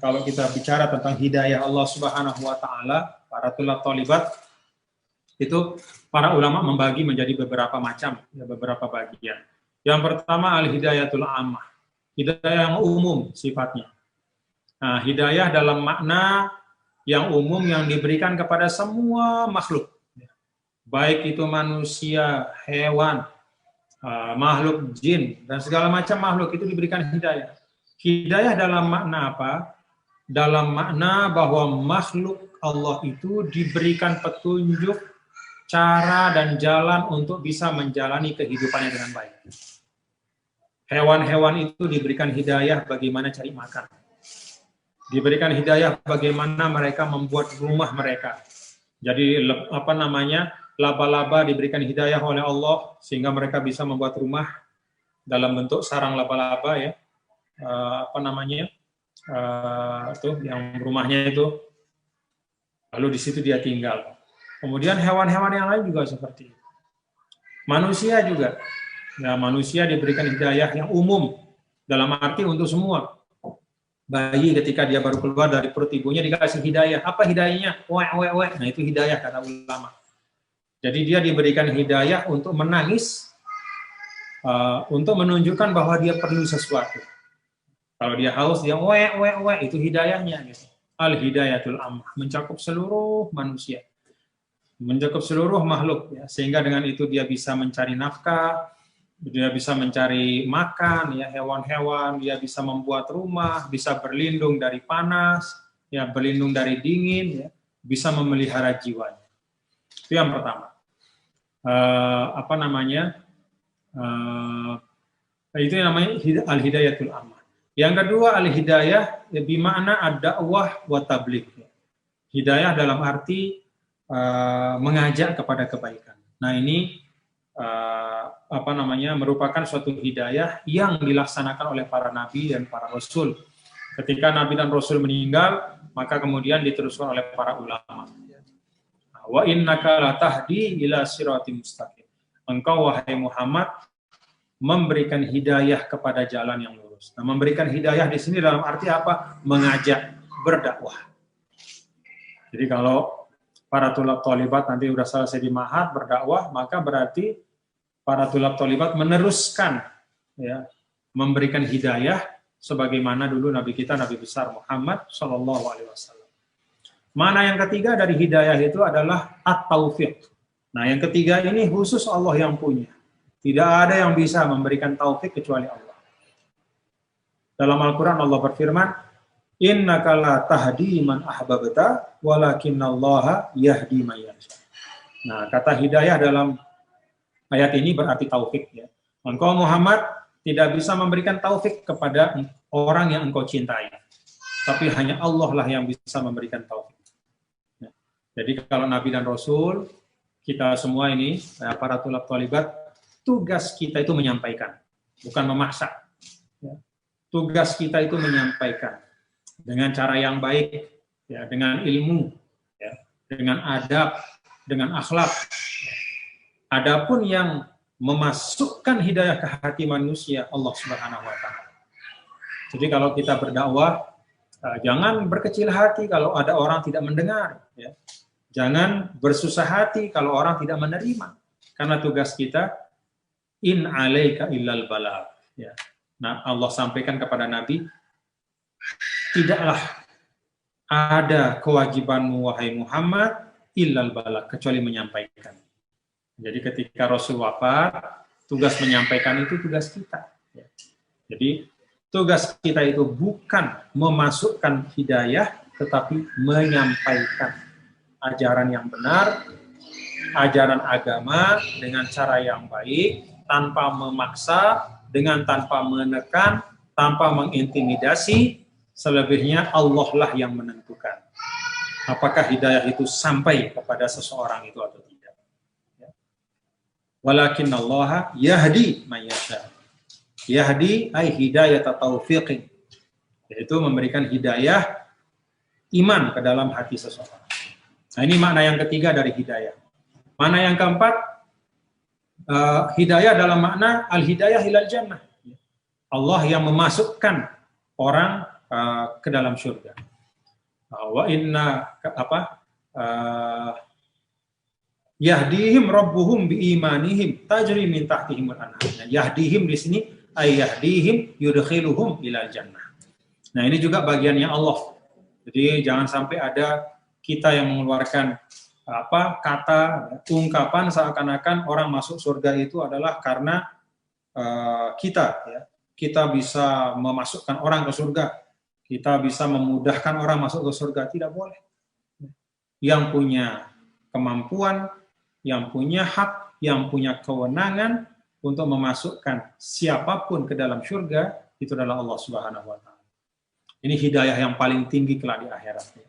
kalau kita bicara tentang hidayah Allah Subhanahu wa taala, para tulab thalibat itu para ulama membagi menjadi beberapa macam, ya, beberapa bagian. Yang pertama al-hidayatul ammah, hidayah yang umum sifatnya. Nah, hidayah dalam makna yang umum yang diberikan kepada semua makhluk, baik itu manusia, hewan, makhluk jin, dan segala macam makhluk itu diberikan hidayah. Hidayah dalam makna apa? Dalam makna bahwa makhluk Allah itu diberikan petunjuk, cara dan jalan untuk bisa menjalani kehidupannya dengan baik. Hewan-hewan itu diberikan hidayah bagaimana cari makan. Diberikan hidayah bagaimana mereka membuat rumah mereka. Jadi laba-laba diberikan hidayah oleh Allah sehingga mereka bisa membuat rumah dalam bentuk sarang laba-laba, ya. Yang rumahnya itu, lalu di situ dia tinggal. Kemudian hewan-hewan yang lain juga seperti itu. Manusia juga. Nah, manusia diberikan hidayah yang umum, dalam arti untuk semua. Bayi ketika dia baru keluar dari perut ibunya dikasih hidayah. Apa hidayahnya? Wek. Nah, itu hidayah kata ulama. Jadi dia diberikan hidayah untuk menangis, untuk menunjukkan bahwa dia perlu sesuatu. Kalau dia haus, dia wek, itu hidayahnya. Gitu. Al-hidayatul ammah, mencakup seluruh manusia. Mencakup seluruh makhluk, ya, sehingga dengan itu dia bisa mencari nafkah, dia bisa mencari makan, ya, hewan-hewan, dia bisa membuat rumah, bisa berlindung dari panas, ya, berlindung dari dingin, ya, bisa memelihara jiwanya. Itu yang pertama. Itu yang namanya al-hidayatul ammah. Yang kedua al-hidayah bima'na ad-da'wah wa tabligh. Hidayah dalam arti mengajak kepada kebaikan. Nah, ini merupakan suatu hidayah yang dilaksanakan oleh para nabi dan para rasul. Ketika nabi dan rasul meninggal, maka kemudian diteruskan oleh para ulama. Wa innaka latahdi ila siratim mustaqim. Engkau wahai Muhammad memberikan hidayah kepada jalan yang lurus. Nah, memberikan hidayah di sini dalam arti apa? Mengajak, berdakwah. Jadi kalau para tulab thalibat nanti sudah selesai di ma'had berdakwah, maka berarti para tulab thalibat meneruskan, ya, memberikan hidayah sebagaimana dulu Nabi kita, Nabi besar Muhammad SAW. Mana yang ketiga dari hidayah itu adalah at-taufiq. Nah, yang ketiga ini khusus Allah yang punya. Tidak ada yang bisa memberikan taufik kecuali Allah. Dalam Al-Quran Allah berfirman, innaka la tahdi man ahbabta walakinallaha yahdi man yasha. Nah, kata hidayah dalam ayat ini berarti taufik, ya. Engkau Muhammad tidak bisa memberikan taufik kepada orang yang engkau cintai. Tapi hanya Allah lah yang bisa memberikan taufik. Ya. Jadi kalau Nabi dan Rasul, kita semua ini, para tulab thalibat, tugas kita itu menyampaikan, bukan memaksa. Ya. Tugas kita itu menyampaikan dengan cara yang baik, ya, dengan ilmu, ya, dengan adab, dengan akhlak. Adapun yang memasukkan hidayah ke hati manusia, Allah Subhanahu wa taala. Jadi kalau kita berdakwah, jangan berkecil hati kalau ada orang tidak mendengar, ya. Jangan bersusah hati kalau orang tidak menerima. Karena tugas kita in alaika illal balagh, ya. Nah, Allah sampaikan kepada Nabi, tidaklah ada kewajibanmu wahai Muhammad illal balagh, kecuali menyampaikan. Jadi ketika Rasul wafat, tugas menyampaikan itu tugas kita. Jadi tugas kita itu bukan memasukkan hidayah, tetapi menyampaikan ajaran yang benar, ajaran agama dengan cara yang baik, tanpa memaksa, tanpa menekan, tanpa mengintimidasi. Selebihnya Allah lah yang menentukan apakah hidayah itu sampai kepada seseorang itu atau tidak. Walakinallaha yahdi man yasha. Yahdi ay hidayat taufiqin, yaitu memberikan hidayah iman ke dalam hati seseorang. Nah, ini makna yang ketiga dari hidayah. Makna yang keempat, hidayah dalam makna al-hidayah ilal jannah. Allah yang memasukkan orang ke dalam surga. Wa inna yahdihim rabbuhum biimanihim tajri min tahtihimul anhar. Yahdihim di sini ay yahdihim yudkhiluhum ilal jannah. Nah, ini juga bagiannya Allah. Jadi jangan sampai ada kita yang mengeluarkan kata ungkapan seakan-akan orang masuk surga itu adalah karena kita bisa memasukkan orang ke surga, kita bisa memudahkan orang masuk ke surga. Tidak boleh. Yang punya kemampuan, yang punya hak, yang punya kewenangan untuk memasukkan siapapun ke dalam surga itu adalah Allah Subhanahu wa taala. Ini hidayah yang paling tinggi kelak di akhirat.